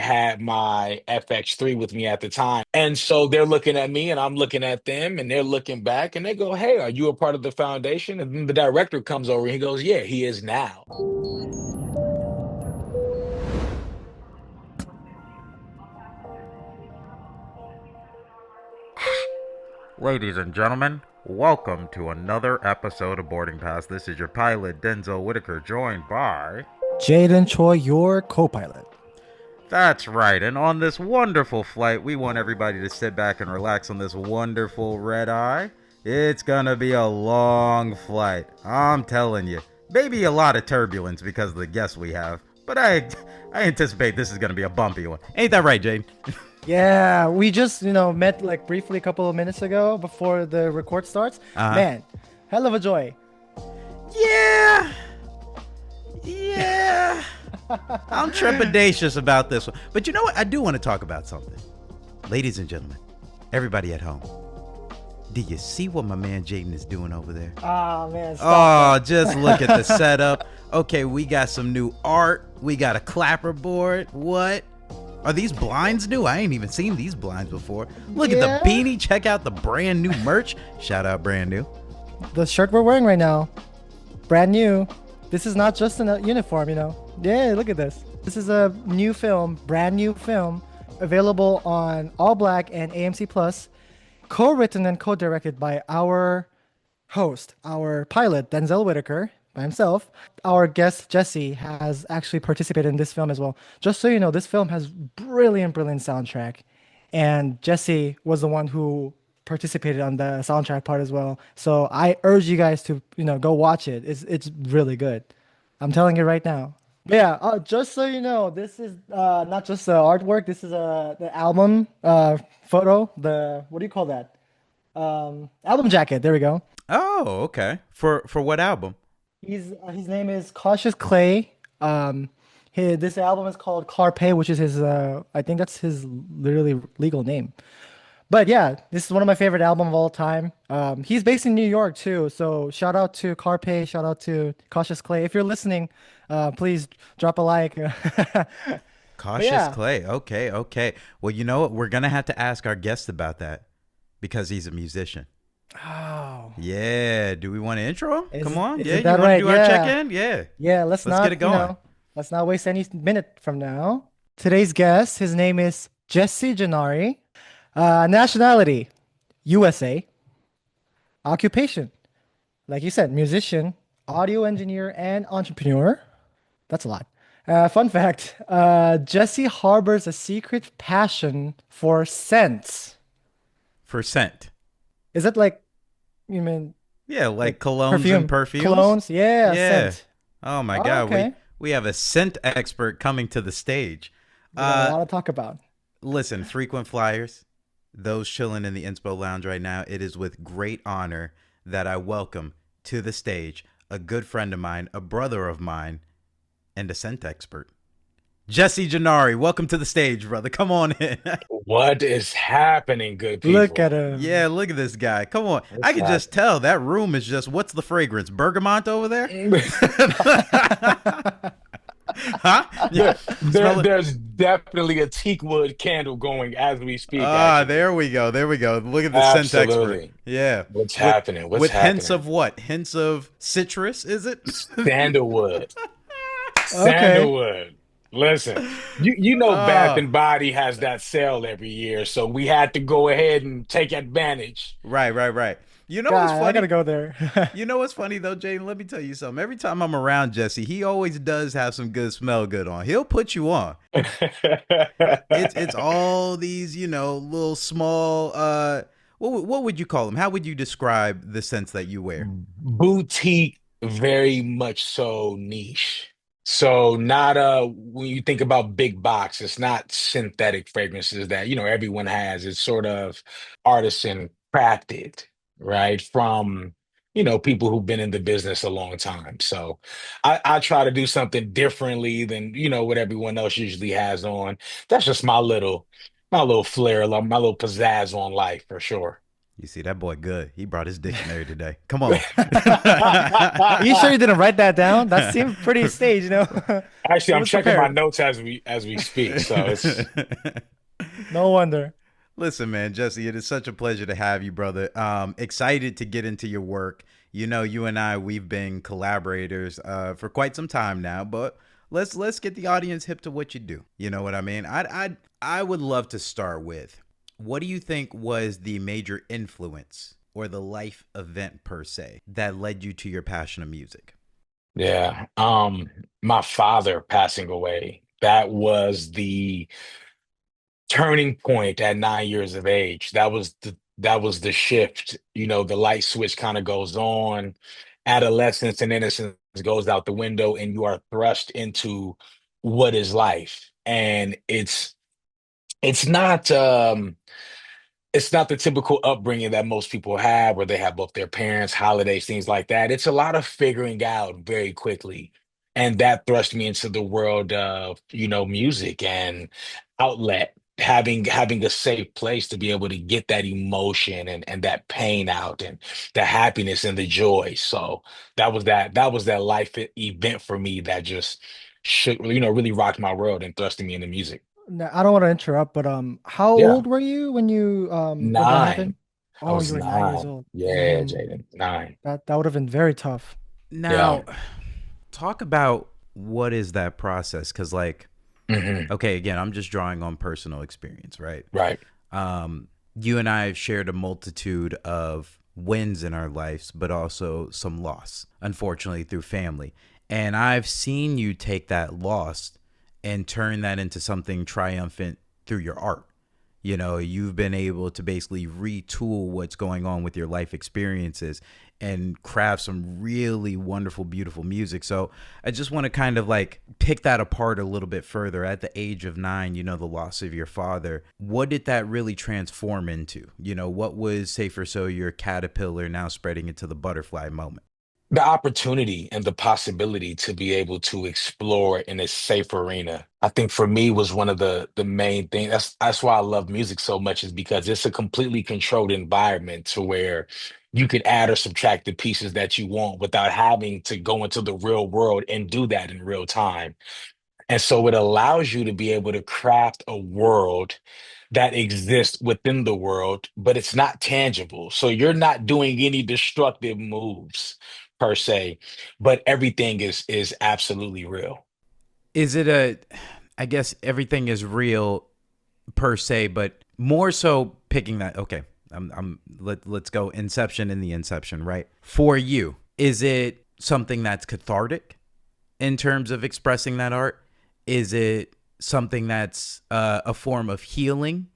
had my FX3 with me at the time. And so they're looking at me and I'm looking at them and they're looking back and they go, "Hey, are you a part of the foundation?" And then the director comes over and he goes, "Yeah, he is now." Ladies and gentlemen, welcome to another episode of Boarding Pass. This is your pilot, Denzel Whitaker, joined by... Jayden, Choi, your co-pilot. That's right, and on this wonderful flight, we want everybody to sit back and relax on this wonderful red eye. It's gonna be a long flight, I'm telling you. Maybe a lot of turbulence because of the guests we have, but I anticipate this is gonna be a bumpy one. Ain't that right, Jade? Yeah, we just, met like briefly a couple of minutes ago before the record starts. Uh-huh. Man, hell of a joy. Yeah. I'm trepidatious about this one. But you know what? I do want to talk about something. Ladies and gentlemen, everybody at home, do you see what my man Jayden is doing over there? Ah, man, stop. Oh, just look at the setup. Okay, we got some new art. We got a clapper board. What? Are these blinds new? I ain't even seen these blinds before. Look at the beanie. Check out the brand new merch. Shout out brand new. The shirt we're wearing right now, brand new. This is not just a uniform, Yeah, look at this. This is a new film, brand new film, available on All Black and AMC Plus, co-written and co-directed by our host, our pilot, Denzel Whitaker, by himself. Our guest, Jesse, has actually participated in this film as well. Just so you know, this film has brilliant soundtrack. And Jesse was the one who participated on the soundtrack part as well. So I urge you guys to, go watch it. It's really good. I'm telling you right now. But yeah, just so you know, this is not just the artwork. This is the album photo. The what do you call that? Album jacket. There we go. Oh, okay. For what album? His name is Cautious Clay. This album is called Carpe, which is his I think that's his literally legal name. But yeah, this is one of my favorite albums of all time. He's based in New York too, so shout out to Carpe, shout out to Cautious Clay. If you're listening, please drop a like. Cautious yeah. Clay. Okay. Well, you know what? We're gonna have to ask our guest about that because he's a musician. Oh. Yeah. Do we want to intro him? Come on. Is Yeah. You that want right? to do our Yeah. check-in? Yeah. Yeah. Let's get it going. Let's not waste any minute from now. Today's guest, his name is Jesse Janari. Nationality, USA. Occupation, like you said, musician, audio engineer, and entrepreneur. That's a lot. Fun fact, Jesse harbors a secret passion for scents. For scent. Is it like, you mean, Yeah, like colognes perfume? and perfumes. Colognes? Yeah, Yeah. scent. Oh my Oh, God. okay. We have a scent expert coming to the stage. We got a lot to talk about. Listen, frequent flyers, those chilling in the Inspo Lounge right now, it is with great honor that I welcome to the stage a good friend of mine, a brother of mine, and a scent expert. Jesse Janari, welcome to the stage, brother. Come on in. What is happening, good people? Look at him. Yeah, look at this guy. Come on. What's I can just tell that room is just, what's the fragrance? Bergamot over there? Huh? Yeah. There's definitely a teak wood candle going as we speak. Ah, Actually. there we go. There we go. Look at the scent expert. Absolutely. Yeah. What's happening? What's with happening? hints of what? Hints of citrus, is it? Sandalwood. Okay. Sandalwood. Listen, you know Bath Ah, and Body has that sale every year, so we had to go ahead and take advantage. right. You know what's God, I funny? gotta go there. You know what's funny though, Jayden? Let me tell you something. Every time I'm around Jesse, he always does have some good smell good on. He'll put you on. It's all these, little small what would you call them? How would you describe the scents that you wear? Boutique, very much so niche. So not when you think about big box, it's not synthetic fragrances that, everyone has. It's sort of artisan crafted, right? From, people who've been in the business a long time. So I try to do something differently than, what everyone else usually has on. That's just my little flair, like my little pizzazz on life for sure. You see, that boy good. He brought his dictionary today. Come on. Are you sure you didn't write that down? That seemed pretty staged, you know? Actually, It I'm was checking my prepared. notes as we speak. So it's No wonder. Listen, man, Jesse, it is such a pleasure to have you, brother. Excited to get into your work. You know, you and I, we've been collaborators for quite some time now, but let's get the audience hip to what you do. You know what I mean? I would love to start with, what do you think was the major influence or the life event per se that led you to your passion of music? yeah. My father passing away. That was the turning point at 9 years of age. That was the shift. The light switch kind of goes on. Adolescence and innocence goes out the window, and you are thrust into what is life. And it's not the typical upbringing that most people have, where they have both their parents, holidays, things like that. It's a lot of figuring out very quickly. And that thrust me into the world of, music and outlet, having a safe place to be able to get that emotion and that pain out and the happiness and the joy. So that was that event for me that just shook, really rocked my world and thrusted me into music. Now, I don't want to interrupt, but how Yeah. old were you when you when that happened? Nine. I Oh, was you were 9 years 9. old. Yeah, Jayden. 9. That would have been very tough. Yeah. Now, talk about what is that process? Because, like, Hmm. okay, again, I'm just drawing on personal experience, right? Right. You and I have shared a multitude of wins in our lives, but also some loss, unfortunately, through family. And I've seen you take that loss and turn that into something triumphant through your art. You know, you've been able to basically retool what's going on with your life experiences and craft some really wonderful, beautiful music. So I just want to kind of like pick that apart a little bit further. At the age of 9, you know, the loss of your father, what did that really transform into? You know, what was, say, for so your caterpillar now spreading into the butterfly moment? The opportunity and the possibility to be able to explore in a safe arena, I think for me was one of the main things. That's why I love music so much, is because it's a completely controlled environment to where you could add or subtract the pieces that you want without having to go into the real world and do that in real time. And so it allows you to be able to craft a world that exists within the world, but it's not tangible. So you're not doing any destructive moves per se, but everything is absolutely real. Is it I guess everything is real per se, but more so picking that. Okay, let's go Inception in the Inception, right? For you, is it something that's cathartic in terms of expressing that art? Is it something that's a form of healing?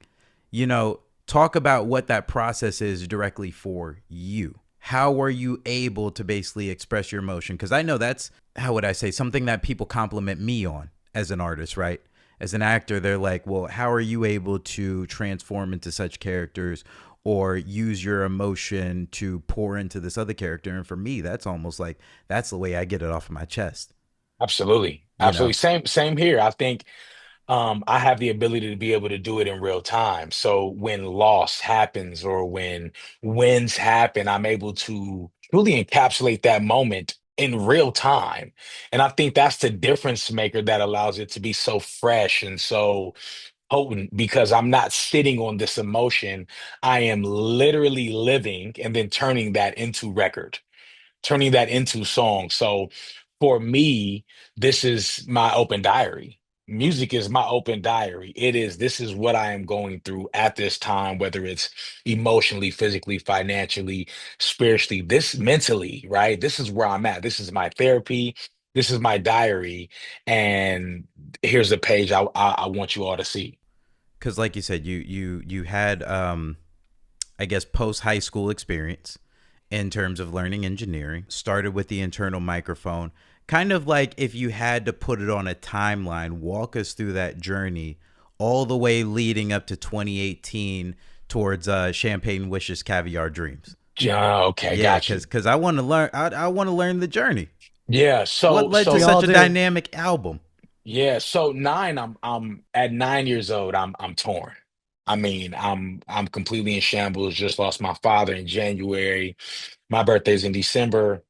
You know, talk about what that process is directly for you. How are you able to basically express your emotion? Because I know that's, how would I say, something that people compliment me on as an artist, right? As an actor, they're like, well, how are you able to transform into such characters or use your emotion to pour into this other character? And for me, that's almost like that's the way I get it off of my chest, Absolutely. you Absolutely. know? Same here. I think I have the ability to be able to do it in real time. So when loss happens or when wins happen, I'm able to truly encapsulate that moment in real time. And I think that's the difference maker that allows it to be so fresh and so potent, because I'm not sitting on this emotion. I am literally living and then turning that into song. So for me, this is my open diary. Music is my open diary. This is what I am going through at this time, whether it's emotionally, physically, financially, spiritually, this mentally, right? This is where I'm at. This is my therapy. This is my diary. And here's the page I want you all to see. Because, like you said, you had I guess post high school experience in terms of learning engineering. Started with the internal microphone. Kind of like, if you had to put it on a timeline, walk us through that journey all the way leading up to 2018 towards Champagne Wishes, Caviar Dreams. Yeah, okay, Yeah, got because you. I want to learn. I want to learn the journey. Yeah, What so led to We so all such a do. dynamic album? yeah, so 9, I'm at 9 years old, I'm torn. I mean, I'm completely in shambles. Just lost my father in January. My birthday's in December.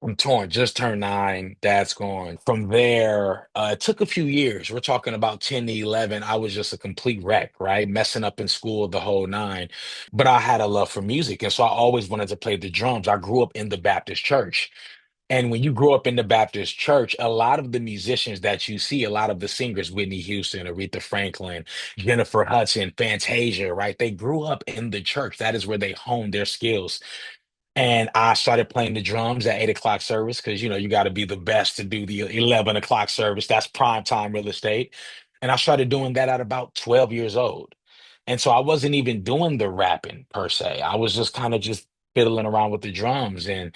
I'm torn, just turned 9, dad's gone. From there, it took a few years. We're talking about 10 to 11. I was just a complete wreck, right? Messing up in school, the whole nine. But I had a love for music. And so I always wanted to play the drums. I grew up in the Baptist church. And when you grow up in the Baptist church, a lot of the musicians that you see, a lot of the singers, Whitney Houston, Aretha Franklin, Jennifer Hudson, Fantasia, right? They grew up in the church. That is where they honed their skills. And I started playing the drums at 8 o'clock service because you got to be the best to do the 11 o'clock service. That's prime time real estate. And I started doing that at about 12 years old. And so I wasn't even doing the rapping per se. I was just kind of just fiddling around with the drums. And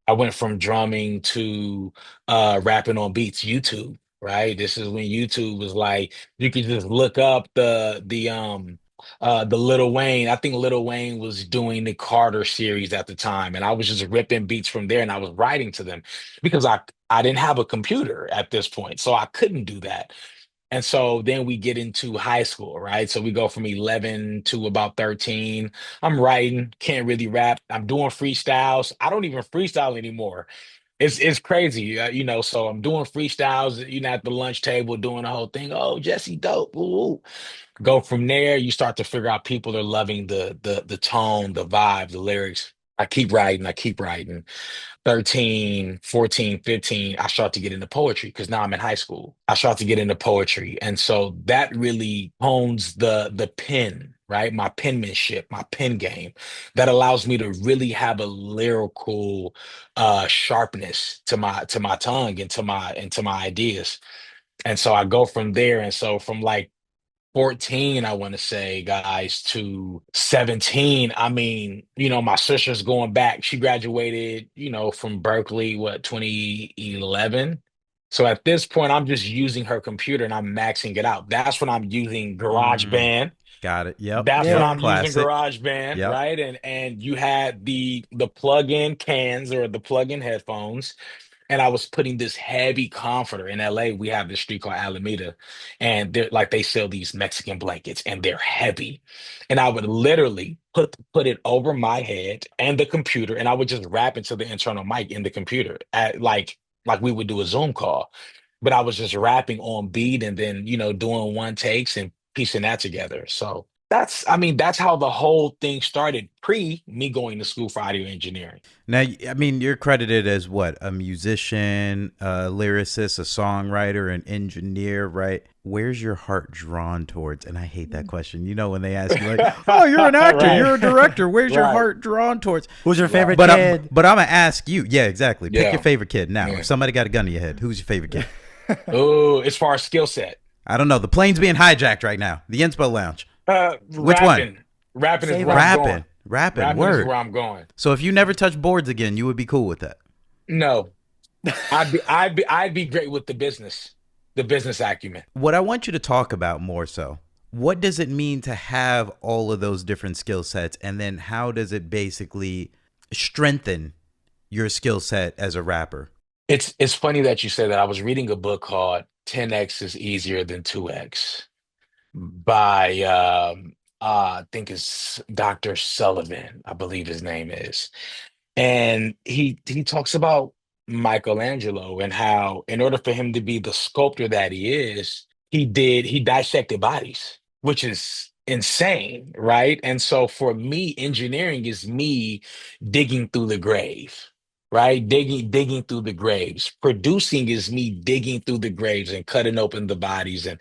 I went from drumming to rapping on beats, YouTube, right? This is when YouTube was like you could just look up the Lil Wayne. I think Lil Wayne was doing the Carter series at the time, and I was just ripping beats from there and I was writing to them because I didn't have a computer at this point, so I couldn't do that. And so then we get into high school, right? So we go from 11 to about 13. I'm writing, can't really rap. I'm doing freestyles. I don't even freestyle anymore. It's crazy, So I'm doing freestyles, at the lunch table, doing the whole thing. Oh, Jesse, dope. Ooh, ooh. Go from there. You start to figure out people are loving the tone, the vibe, the lyrics. I keep writing. I keep writing. 13, 14, 15, I start to get into poetry because now I'm in high school. I start to get into poetry. And so that really hones the pen, right? My penmanship, my pen game. That allows me to really have a lyrical sharpness to my tongue and to my ideas. And so I go from there. And so from like 14, I want to say, guys, to 17. I mean, my sister's going back. She graduated, from Berkeley, what, 2011? So at this point, I'm just using her computer and I'm maxing it out. That's when I'm using Mm, GarageBand. got it. Yep. That's when Yep. I'm Yeah. using Classic. GarageBand, Yep. right? And you had the plug-in cans or the plug-in headphones, and I was putting this heavy comforter in LA. We have this street called Alameda, and they're like they sell these Mexican blankets, and they're heavy. And I would literally put it over my head and the computer, and I would just rap into the internal mic in the computer at like we would do a Zoom call. But I was just rapping on beat and then doing one takes and piecing that together. So I mean, that's how the whole thing started pre me going to school for audio engineering. Now, I mean, you're credited as what? A musician, a lyricist, a songwriter, an engineer, right? Where's your heart drawn towards? And I hate that question. You know, when they ask you, like, oh, you're an actor, Right. you're a director. Where's your Right. heart drawn towards? Who's your Right. favorite kid? But I'm going to ask you. Yeah, exactly. Pick your Yeah. favorite kid now. If Yeah. somebody got a gun to your head, who's your favorite kid? Oh, as far as skill set, I don't know. The plane's being hijacked right now. The Inspo Lounge. Which one? rapping. Rapping is Save where I'm us. going. Rapping. Rapping is Word. where I'm going. So if you never touch boards again, you would be cool with that. No, I'd be great with the business acumen. What I want you to talk about more so, what does it mean to have all of those different skill sets? And then how does it basically strengthen your skill set as a rapper? It's funny that you say that. I was reading a book called 10x is easier than 2x by I think it's Dr. Sullivan, I believe his name is. And he talks about Michelangelo and how in order for him to be the sculptor that he is, he dissected bodies, which is insane, right? And so for me, engineering is me digging through the grave, right? Digging through the graves. Producing is me digging through the graves and cutting open the bodies and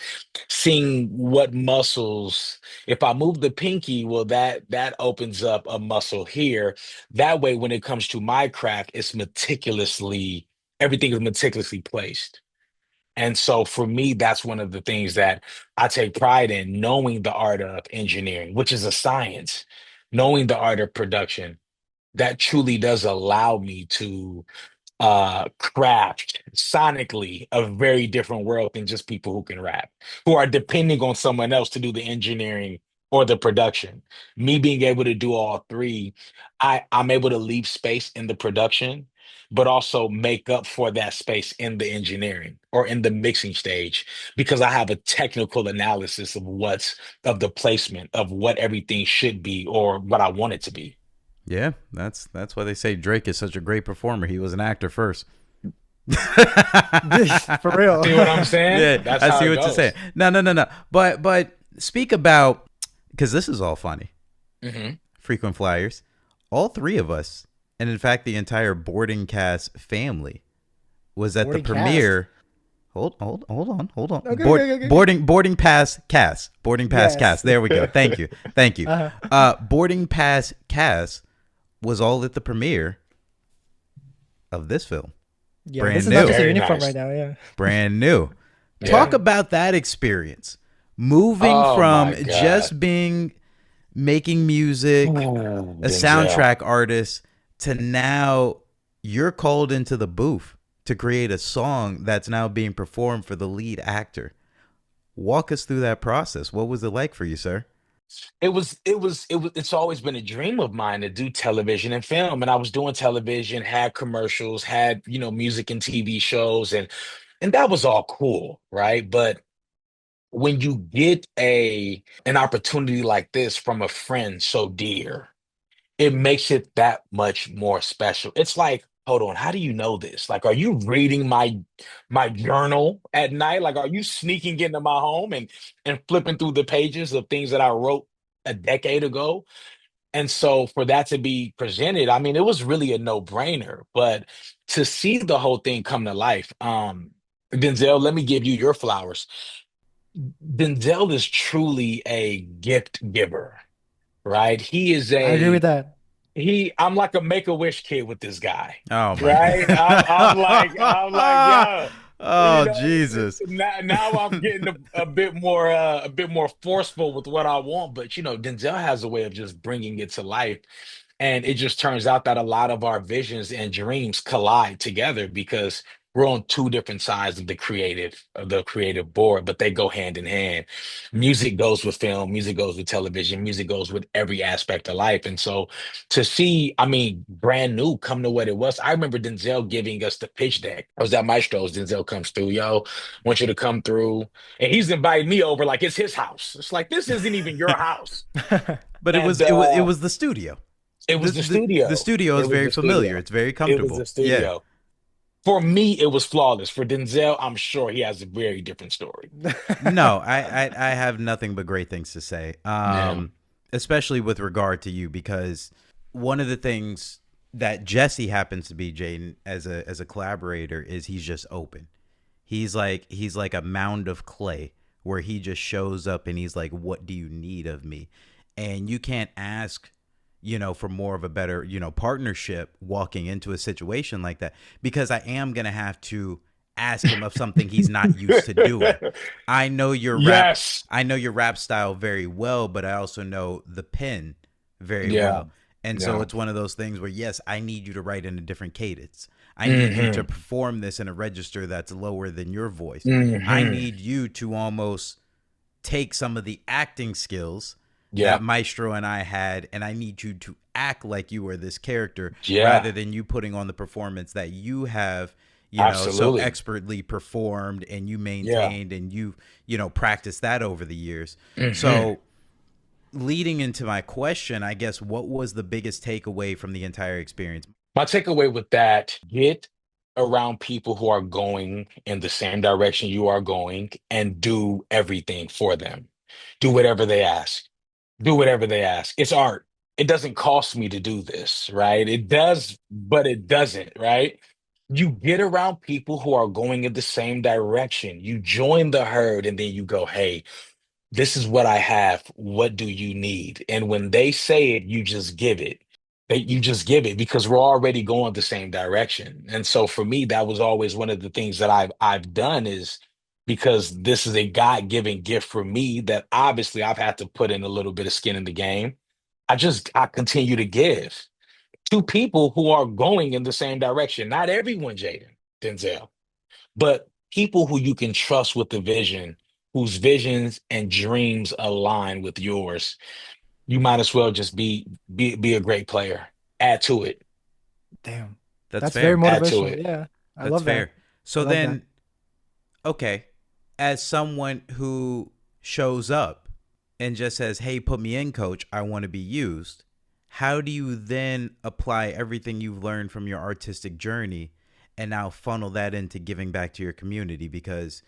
seeing what muscles. If I move the pinky, well, that opens up a muscle here. That way, when it comes to my craft, everything is meticulously placed. And so for me, that's one of the things that I take pride in, knowing the art of engineering, which is a science, knowing the art of production. That truly does allow me to craft sonically a very different world than just people who can rap, who are depending on someone else to do the engineering or the production. Me being able to do all three, I'm able to leave space in the production but also make up for that space in the engineering or in the mixing stage because I have a technical analysis of of the placement of what everything should be or what I want it to be. Yeah, that's why they say Drake is such a great performer. He was an actor first. For real. See what I'm saying? Yeah, That's I how see it what you're saying. goes. No, no, no, no. But speak about, because this is all funny. Hmm. Frequent flyers, all three of us, and in fact the entire boarding cast family was at the Boarding cast. premiere. Hold on. Okay, okay, okay, okay. Boarding pass cast. Boarding pass Yes. cast. There we go. Thank you. Thank you. Uh-huh. Boarding pass cast was all at the premiere of this film. Yeah, this Brand is not new. just a Very uniform right nice. now. Yeah. Brand new. Talk Yeah. about that experience. Moving Oh from my God. just being making music, Ooh, a Denzel. soundtrack artist, to now you're called into the booth to create a song that's now being performed for the lead actor. Walk us through that process. What was it like for you, sir? It's always been a dream of mine to do television and film. And I was doing television, had commercials, had, music and TV shows, and that was all cool, right? But when you get an opportunity like this from a friend so dear, it makes it that much more special. It's like, hold on, how do you know this? Like, are you reading my journal at night? Like, are you sneaking into my home and flipping through the pages of things that I wrote a decade ago? And so for that to be presented, I mean, it was really a no-brainer. But to see the whole thing come to life, Denzel, let me give you your flowers. Denzel is truly a gift giver, right? I agree with that. I'm like a make-a-wish kid with this guy, Oh my right? I'm like, god. yeah, Oh Jesus. now I'm getting a bit more forceful with what I want, but Denzel has a way of just bringing it to life. And it just turns out that a lot of our visions and dreams collide together because we're on two different sides of the creative board, but they go hand in hand. Music goes with film, music goes with television, music goes with every aspect of life. And so to see, I mean, brand new come to what it was. I remember Denzel giving us the pitch deck. I was at Maestro's. Denzel comes through, yo, want you to come through. And he's inviting me over like it's his house. It's like this isn't even your house. But it And was it was it was the studio. it The was the the studio. studio It is was very the familiar. studio. It's very It was the comfortable. Yeah. studio. For me, it was flawless. For Denzel, I'm sure he has a very different story. No, I have nothing but great things to say. Yeah. Especially with regard to you, because one of the things that Jesse happens to be, Jayden, as a collaborator, is he's just open. He's like a mound of clay where he just shows up and he's like, "What do you need of me?" And you can't ask, for more of a better, partnership walking into a situation like that, because I am gonna have to ask him of something he's not used to doing. I know your rap Yes. I know your rap style very well, but I also know the pen very Yeah. well. And so Yeah. it's one of those things where, yes, I need you to write in a different cadence. I need you to Hmm. perform this in a register that's lower than your voice. I Hmm. need you to almost take some of the acting skills that Yeah. Maestro and I had, and I need you to act like you are this character Yeah. rather than you putting on the performance that you have, so Absolutely. expertly performed and you Yeah. maintained and practiced that over the years. Hmm. So, leading into my question, I guess, what was the biggest takeaway from the entire experience? My takeaway with that, get around people who are going in the same direction you are going and do everything for them. Do whatever they ask. Do whatever they ask. It's art. It doesn't cost me to do this, right? It does, but it doesn't, right? You get around people who are going in the same direction. You join the herd and then you go, hey, this is what I have. What do you need? And when they say it, you just give it. You just give it because we're already going the same direction. And so for me, that was always one of the things that I've done is because this is a God-given gift for me that obviously I've had to put in a little bit of skin in the game. I continue to give to people who are going in the same direction. Not everyone, Jayden, Denzel, but people who you can trust with the vision, whose visions and dreams align with yours. You might as well just be a great player. Add to it. Damn. That's That's very fair. Add to motivational. it. Yeah, I That's love that. fair. I So love that. then, okay, as someone who shows up and just says, "Hey, put me in, coach. I want to be used." How do you then apply everything you've learned from your artistic journey and now funnel that into giving back to your community? Because,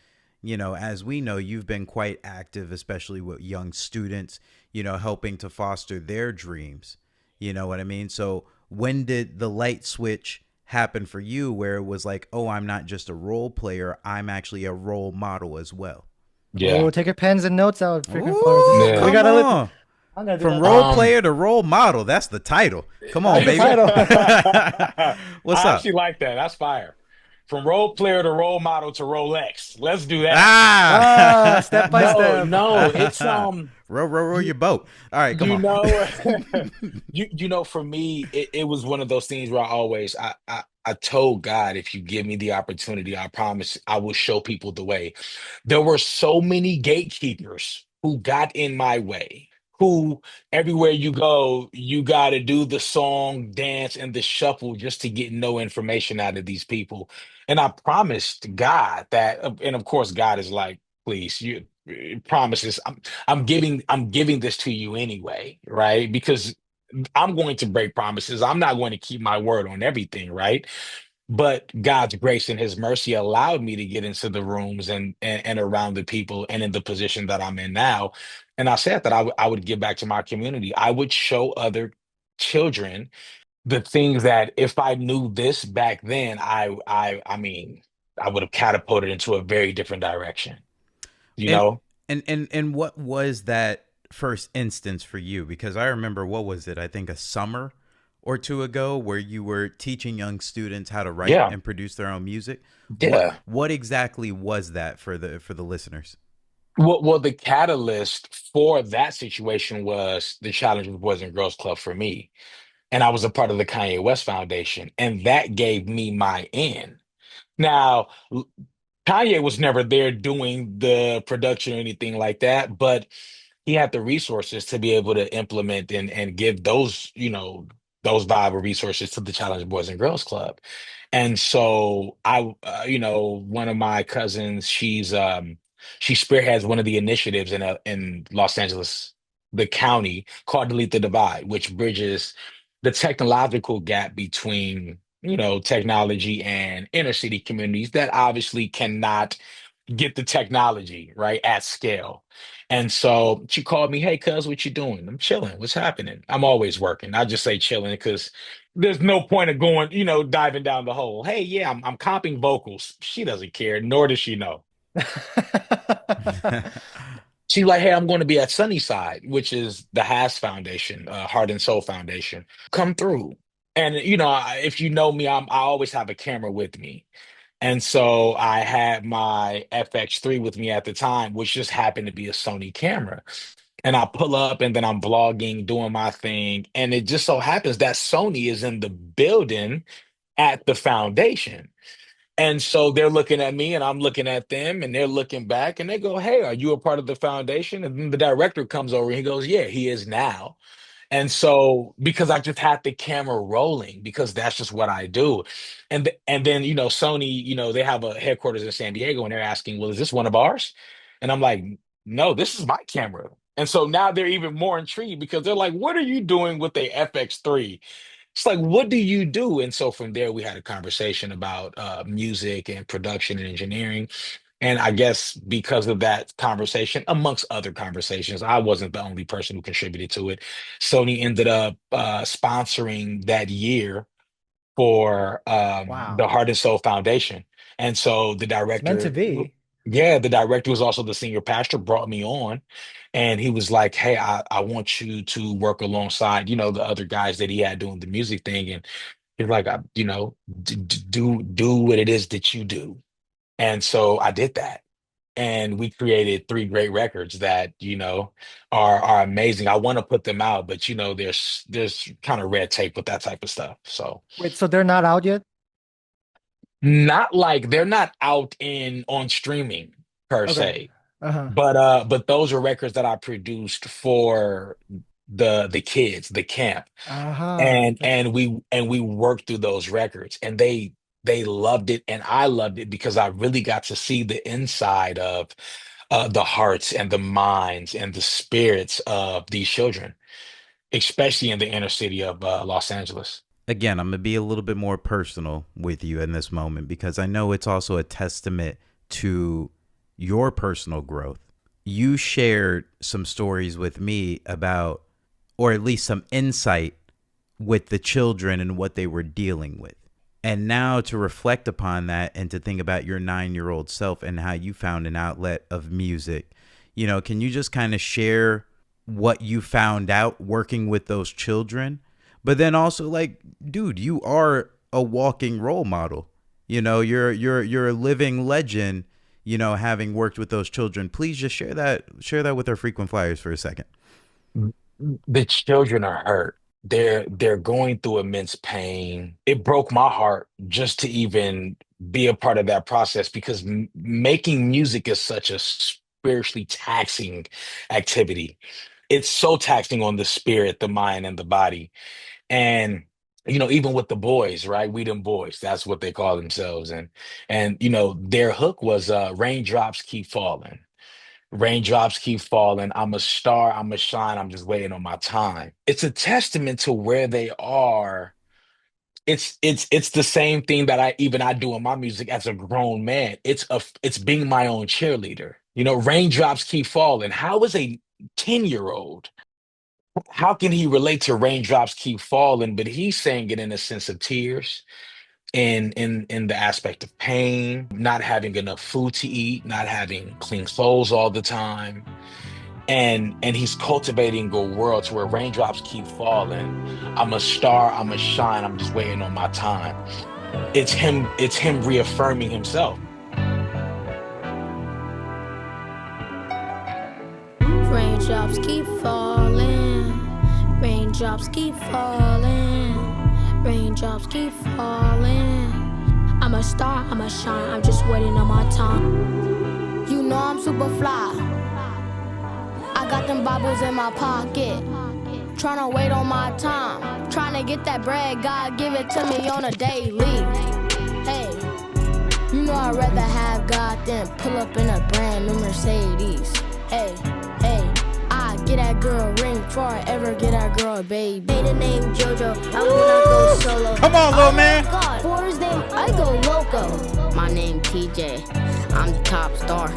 as we know, you've been quite active, especially with young students, helping to foster their dreams. You know what I mean? So, when did the light switch happen for you where it was like, oh, I'm not just a role player, I'm actually a role model as well? Oh, Yeah. take your pens and notes out, freaking followers. This is, Ooh, we Yeah. come gotta let. on. I'm gonna do From that role too. Um, player to role model. That's the title. Come on, That's the baby. title. I What's actually up? like that. That's fire. From role player to role model to Rolex. Let's do that. Ah, step by Ah! No, step. no, it's Row you your boat. All right, come you on. know for me it was one of those things where I told God, if you give me the opportunity, I promise I will show people the way. There were so many gatekeepers who got in my way, who everywhere you go, you got to do the song, dance, and the shuffle just to get no information out of these people. And I promised God that, and of course, God is like, please, you promises. I'm giving this to you anyway, right? Because I'm going to break promises. I'm not going to keep my word on everything, right? But God's grace and his mercy allowed me to get into the rooms and around the people and in the position that I'm in now. And I said that I would give back to my community. I would show other children the things that if I knew this back then, I mean, I would have catapulted into a very different direction, you And know? and what was that first instance for you? Because I remember, what was it? I think a summer or two ago where you were teaching young students how to write Yeah. and produce their own music. What Yeah. what exactly was that for the listeners? Well, the catalyst for that situation was the Challenge with Boys and Girls Club for me. And I was a part of the Kanye West Foundation, and that gave me my in. Now, Kanye was never there doing the production or anything like that, but he had the resources to be able to implement and give those, those viable resources to the Challenge Boys and Girls Club. And so one of my cousins, she spearheads one of the initiatives in Los Angeles, the county called Delete the Divide, which bridges the technological gap between, technology and inner city communities that obviously cannot get the technology right at scale. And so she called me, "Hey, cuz, what you doing?" "I'm chilling. What's happening?" I'm always working. I just say chilling because there's no point of going, diving down the hole. "Hey, yeah, I'm comping vocals." She doesn't care, nor does she know. She's like, "Hey, I'm going to be at Sunnyside, which is the Haas Foundation, Heart and Soul Foundation. Come through." And if you know me, I always have a camera with me. And so I had my FX3 with me at the time, which just happened to be a Sony camera. And I pull up and then I'm vlogging, doing my thing. And it just so happens that Sony is in the building at the foundation. And so they're looking at me and I'm looking at them and they're looking back and they go, "Hey, are you a part of the foundation?" And then the director comes over and he goes, "Yeah, he is now." And so because I just had the camera rolling because that's just what I do. And then Sony, they have a headquarters in San Diego and they're asking, "Well, is this one of ours?" And I'm like, "No, this is my camera." And so now they're even more intrigued because they're like, "What are you doing with the FX3?" It's like, "What do you do?" And so from there we had a conversation about music and production and engineering. And I guess because of that conversation, amongst other conversations, I wasn't the only person who contributed to it. Sony ended up sponsoring that year for the Wow, Heart and Soul Foundation. And so the it's meant to director, be. yeah, the director was also the senior pastor, brought me on. And he was like, "Hey, I want you to work alongside, the other guys that he had doing the music thing." And he's like, do what it is that you do." And so I did that and we created three great records that are amazing. I want to put them out, but there's kind of red tape with that type of stuff. So Wait, so they're not out yet? not like they're not out in on streaming per Okay. se, Uh-huh. but those are records that I produced for the kids, the camp, Uh-huh. and we worked through those records, and they loved it, and I loved it because I really got to see the inside of the hearts and the minds and the spirits of these children, especially in the inner city of Los Angeles. Again, I'm going to be a little bit more personal with you in this moment because I know it's also a testament to your personal growth. You shared some stories with me about, or at least some insight with the children and what they were dealing with. And now to reflect upon that and to think about your 9-year-old self and how you found an outlet of music, can you just kind of share what you found out working with those children? But then also, like, dude, you are a walking role model. You're a living legend, having worked with those children. Please just share that with our frequent flyers for a second. The children are hurt. They're going through immense pain. It broke my heart just to even be a part of that process because making music is such a spiritually taxing activity. It's so taxing on the spirit, the mind, and the body. And even with the boys, right? We them boys, that's what they call themselves. And their hook was raindrops keep falling. Raindrops keep falling. I'm a star, I'm a shine, I'm just waiting on my time. It's a testament to where they are. It's the same thing that I do in my music as a grown man. It's being my own cheerleader. Raindrops keep falling. How is a 10-year-old? How can he relate to raindrops keep falling? But he's saying it in a sense of tears, in the aspect of pain, not having enough food to eat, not having clean clothes all the time. And he's cultivating a world to where raindrops keep falling. I'm a star, I'm a shine, I'm just waiting on my time. It's him reaffirming himself. Raindrops keep falling. Raindrops keep falling. Raindrops keep falling. I'm a star, I'm a shine, I'm just waiting on my time. You know I'm super fly. I got them Bibles in my pocket. Tryna wait on my time. Tryna get that bread, God give it to me on a daily. Hey, you know I'd rather have God than pull up in a brand new Mercedes. Hey, I get that girl a ring before I ever get that girl a baby. Say the name JoJo, I will not go solo. Come on, little man. God, for his name, I go loco. My name TJ, I'm the top star.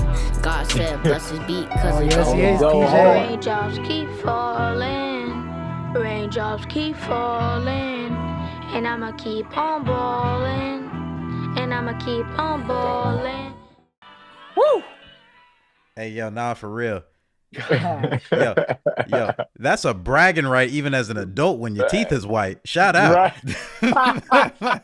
God said bless his beat cause Oh, it yes, go he is, hard. TJ. Raindrops keep falling. Raindrops keep falling. And I'ma keep on balling. And I'ma keep on balling. Woo! Hey, yo, nah, for real. God. Yo, that's a bragging right even as an adult when your teeth is white. Shout out. Right.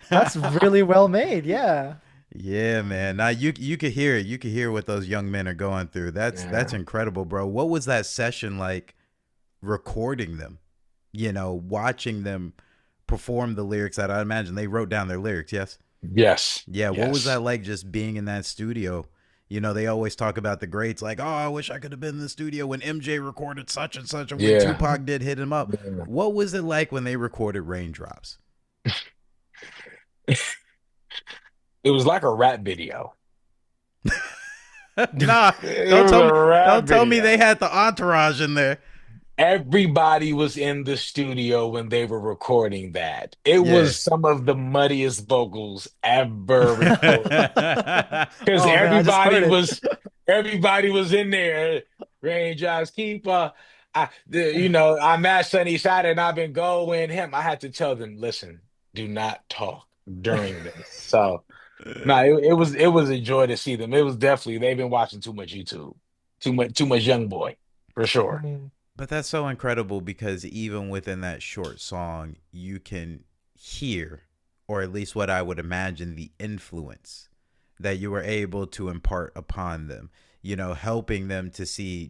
That's really well made. Yeah. Yeah, man. Now you could hear it. You could hear what those young men are going through. That's Yeah. incredible, bro. What was that session like recording them? Watching them perform the lyrics that I imagine they wrote down their lyrics, yes? Yes. Yeah, what was Yes. that like just being in that studio? They always talk about the greats like, oh, I wish I could have been in the studio when MJ recorded such and such or when Yeah. Tupac did hit him up. Yeah. What was it like when they recorded Raindrops? It was like a rap video. Nah, It was a rap don't tell me they video. had the entourage in there. Everybody was in the studio when they were recording that. It Yeah. was some of the muddiest vocals ever recorded. Because Oh man, I just heard it. everybody was in there. Raindrops keep I matched Sunny Side and I've been going him. I had to tell them, listen, do not talk during this. So no, it was a joy to see them. It was definitely they've been watching too much YouTube. Too much young boy, for sure. Mm. But that's so incredible because even within that short song, you can hear, or at least what I would imagine, the influence that you were able to impart upon them, helping them to see,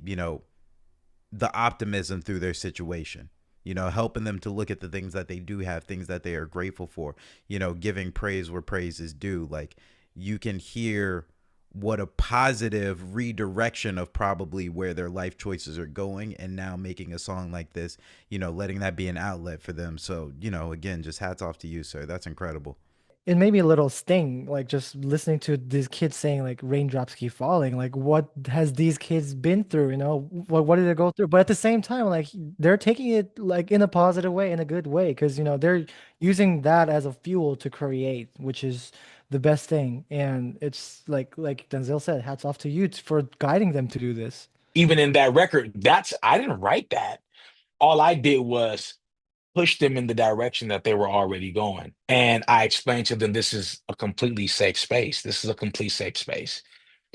the optimism through their situation, helping them to look at the things that they do have, things that they are grateful for, giving praise where praise is due. Like you can hear what a positive redirection of probably where their life choices are going, and now making a song like this, letting that be an outlet for them. So, again, just hats off to you, sir. That's incredible. It made me a little sting, like just listening to these kids saying like raindrops keep falling. Like, what has these kids been through? What did they go through? But at the same time, like they're taking it like in a positive way, in a good way, because they're using that as a fuel to create, which is the best thing. And it's like Denzel said, hats off to you for guiding them to do this. Even in that record, I didn't write that. All I did was push them in the direction that they were already going. And I explained to them, this is a completely safe space. This is a complete safe space.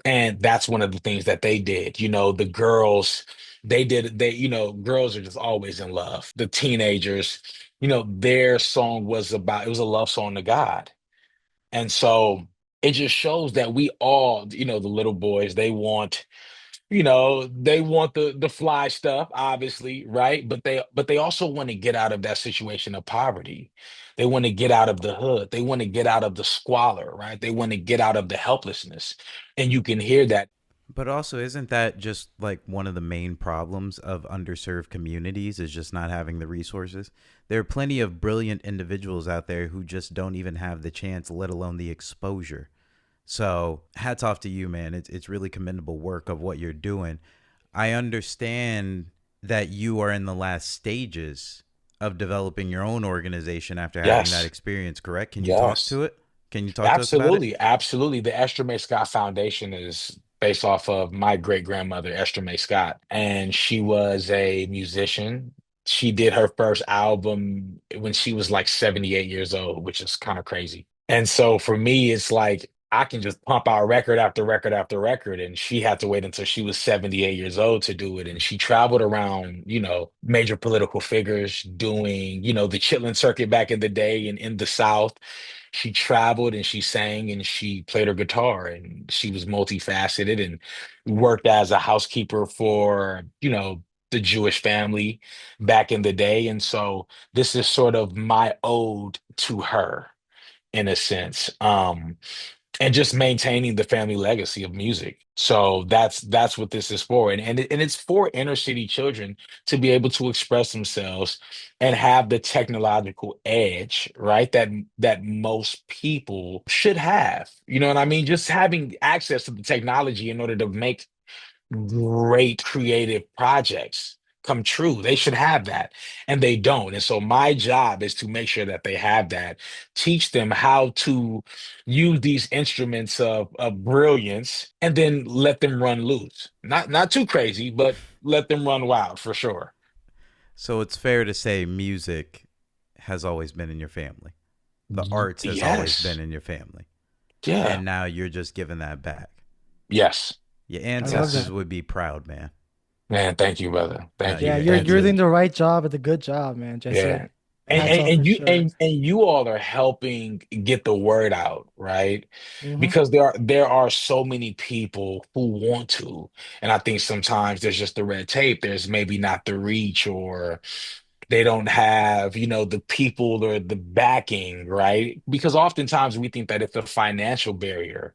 And that's one of the things that they did. The girls, girls are just always in love. The teenagers, their song it was a love song to God. And so it just shows that we all, the little boys, they want the fly stuff, obviously, right? But they also want to get out of that situation of poverty. They want to get out of the hood. They want to get out of the squalor, right? They want to get out of the helplessness. And you can hear that. But also, isn't that just like one of the main problems of underserved communities, is just not having the resources? There are plenty of brilliant individuals out there who just don't even have the chance, let alone the exposure. So hats off to you, man. It's really commendable work of what you're doing. I understand that you are in the last stages of developing your own organization after having that Yes, experience, correct? Can you talk yes. to it? Can you talk to us about it? Absolutely, absolutely. The Esther May Scott Foundation is based off of my great grandmother, Esther May Scott, and she was a musician. She did her first album when she was like 78 years old, which is kind of crazy. And so for me, it's like I can just pump out record after record after record. And she had to wait until she was 78 years old to do it. And she traveled around, major political figures doing, the Chitlin circuit back in the day and in the South. She traveled and she sang and she played her guitar and she was multifaceted and worked as a housekeeper for, the Jewish family back in the day. And so this is sort of my ode to her in a sense. And just maintaining the family legacy of music. So that's what this is for, and it's for inner city children to be able to express themselves and have the technological edge, right? That most people should have. You know what I mean? Just having access to the technology in order to make great creative projects come true. They should have that, and they don't. And so my job is to make sure that they have that, teach them how to use these instruments of brilliance, and then let them run loose. Not too crazy, but let them run wild for sure. So it's fair to say music has always been in your family. The arts has always been Yes. in your family. Yeah. And now you're just giving that back. Yes. Your I love Yes. ancestors that. would be proud, man. Man, thank you, brother. No, Thank Yeah, you. you're you're Thank doing you. the right job at the good job, man, Jesse. Yeah. And, Hats and off for and you sure. and you all are helping get the word out, right? Hmm. Because there are so many people who want to, and I think sometimes there's just the red tape. There's maybe not the reach, or they don't have, the people or the backing, right? Because oftentimes we think that it's a financial barrier.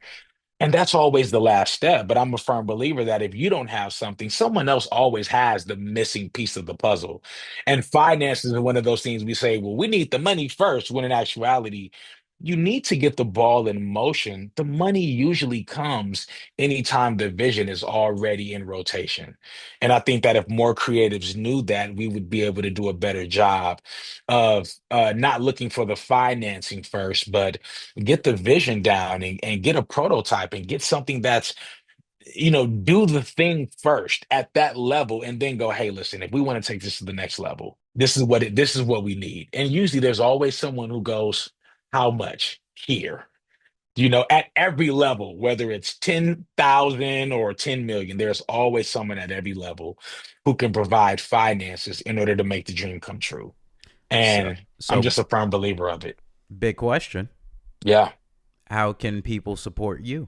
And that's always the last step. But I'm a firm believer that if you don't have something, someone else always has the missing piece of the puzzle. And finances are one of those things we say, well, we need the money first, when in actuality, you need to get the ball in motion. The money usually comes anytime the vision is already in rotation. And I think that if more creatives knew that, we would be able to do a better job of not looking for the financing first, but get the vision down and get a prototype and get something that's, do the thing first at that level and then go, hey, listen, if we want to take this to the next level, this is what we need. And usually there's always someone who goes, how much here? At every level, whether it's 10,000 or 10 million, there's always someone at every level who can provide finances in order to make the dream come true. so And I'm so just a firm believer of it. big question. Yeah. How can people support you?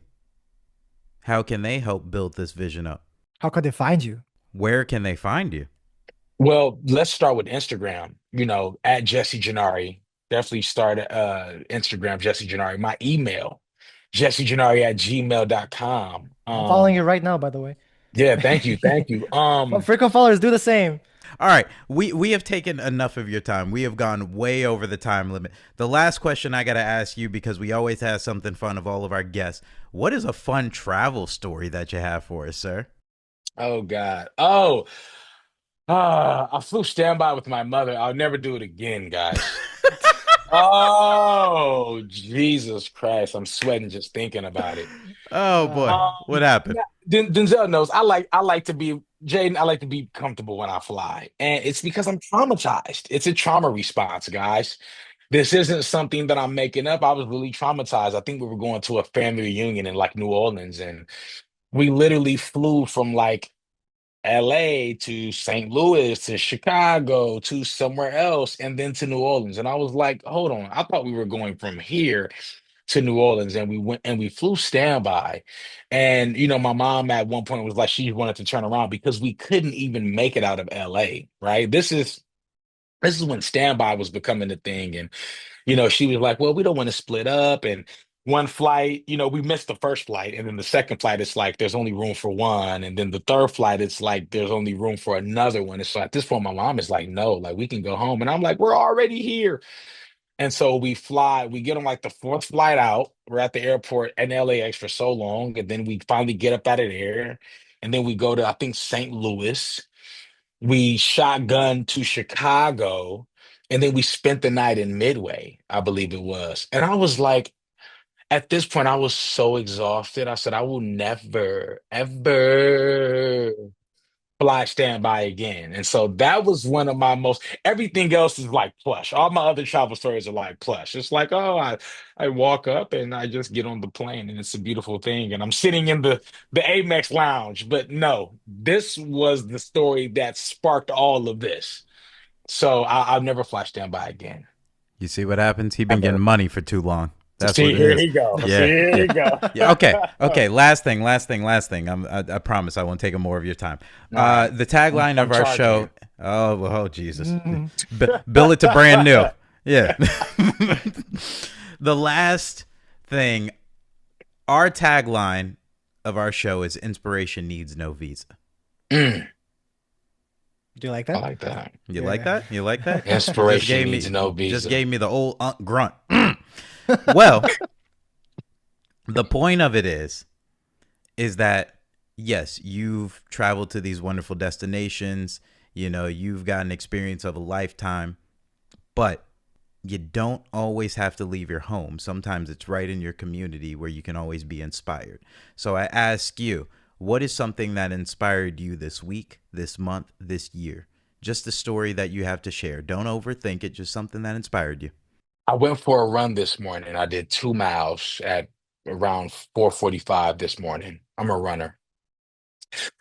How can they help build this vision up? How could they find you? Where can they find you? Well, let's start with Instagram, at Jesse Janari. Definitely start Instagram, Jesse Janari. My email, jessejanari@gmail.com. I'm following you right now, by the way. Yeah, thank you, thank you. Frequent followers do the same. All right, we have taken enough of your time. We have gone way over the time limit. The last question I got to ask you, because we always have something fun of all of our guests. What is a fun travel story that you have for us, sir? Oh God. I flew standby with my mother. I'll never do it again, guys. Oh, Jesus Christ. I'm sweating just thinking about it. Oh boy, what happened? Yeah, Denzel knows I like to be Jayden, I like to be comfortable when I fly. And it's because I'm traumatized. It's a trauma response, guys. This isn't something that I'm making up. I was really traumatized. I think we were going to a family reunion in like New Orleans, and we literally flew from like LA to St. Louis to Chicago to somewhere else and then to New Orleans. And I was like, hold on, I thought we were going from here to New Orleans, and we went and we flew standby. And my mom at one point was like she wanted to turn around because we couldn't even make it out of LA, right? This is when standby was becoming a thing. And she was like, well, we don't want to split up. And one flight, we missed the first flight. And then the second flight, it's like there's only room for one. And then the third flight, it's like there's only room for another one. And so at this point, my mom is like, no, like we can go home. And I'm like, we're already here. And so we get on like the fourth flight out. We're at the airport in LAX for so long. And then we finally get up out of there. And then we go to, I think, St. Louis. We shotgun to Chicago, and then we spent the night in Midway, I believe it was. And I was like, at this point, I was so exhausted. I said, I will never, ever fly standby again. And so that was one of my most, everything else is like plush. All my other travel stories are like plush. It's like, oh, I walk up and I just get on the plane and it's a beautiful thing. And I'm sitting in the Amex lounge. But no, this was the story that sparked all of this. So I'll never fly standby again. You see what happens? He been getting Ever. money for too long. That's See, what it here is. you go. See, Yeah, here yeah, you go. yeah. Okay. Last thing. I promise I won't take more of your time. All right. The tagline of I'm our charging show. you. Oh, Jesus. Bill it to brand new. Yeah. The last thing. Our tagline of our show is "Inspiration needs no visa." Mm, Do you like I that? like that. You Yeah, like yeah. that? You like that? Inspiration needs no Just visa. gave me the old grunt. Well, the point of it is that yes, you've traveled to these wonderful destinations. You've got an experience of a lifetime, but you don't always have to leave your home. Sometimes it's right in your community where you can always be inspired. So I ask you, what is something that inspired you this week, this month, this year? Just a story that you have to share. Don't overthink it, just something that inspired you. I went for a run this morning. I did 2 miles at around 4:45 this morning. I'm a runner.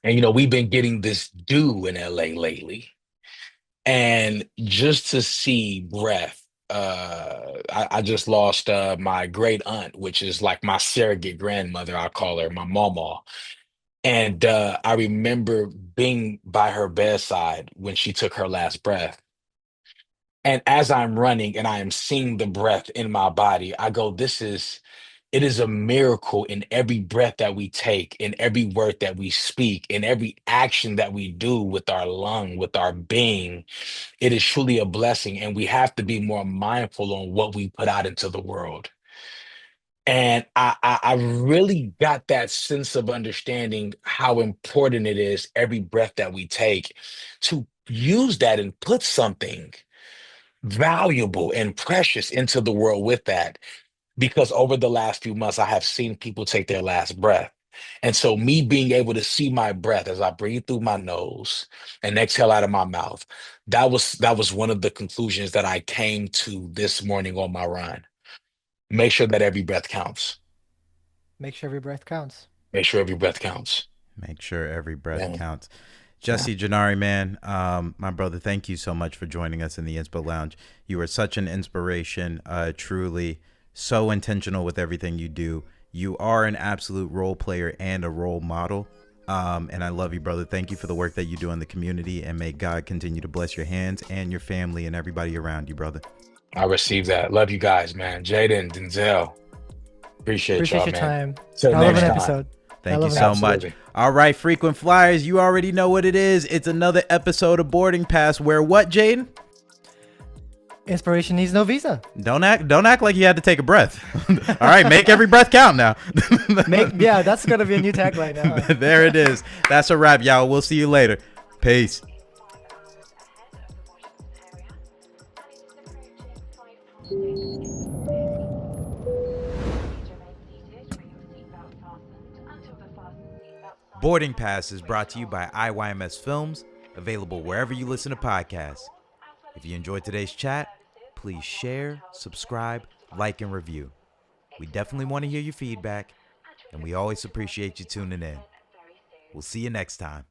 And we've been getting this dew in LA lately. And just to see breath, I just lost my great aunt, which is like my surrogate grandmother, I call her, my mama. And I remember being by her bedside when she took her last breath. And as I'm running and I am seeing the breath in my body, I go, it is a miracle in every breath that we take, in every word that we speak, in every action that we do with our lung, with our being. It is truly a blessing. And we have to be more mindful on what we put out into the world. And I really got that sense of understanding how important it is every breath that we take to use that and put something valuable and precious into the world with that. Because over the last few months, I have seen people take their last breath. And so, me being able to see my breath as I breathe through my nose and exhale out of my mouth, that was one of the conclusions that I came to this morning on my run. Make sure that every breath counts. Make sure every breath counts. Make sure every breath counts. Make sure every breath Yeah. counts. Yeah. Jesse Janari, man, my brother, thank you so much for joining us in the Inspo Lounge. You are such an inspiration, truly so intentional with everything you do. You are an absolute role player and a role model. And I love you, brother. Thank you for the work that you do in the community, and may God continue to bless your hands and your family and everybody around you, brother. I received that. Love you guys, man. Jayden, Denzel. Appreciate Appreciate y'all, your man. time. Till I love next an time. episode. Thank you love an so episode. much. Absolutely. All right, frequent flyers, you already know what it is. It's another episode of Boarding Pass where what, Jayden? Inspiration needs no visa. Don't act like you had to take a breath. All right, make every breath count now. Yeah, that's gonna be a new tagline now. There it is. That's a wrap, y'all. We'll see you later. Peace. Boarding Pass is brought to you by IYMS Films, available wherever you listen to podcasts. If you enjoyed today's chat, please share, subscribe, like, and review. We definitely want to hear your feedback, and we always appreciate you tuning in. We'll see you next time.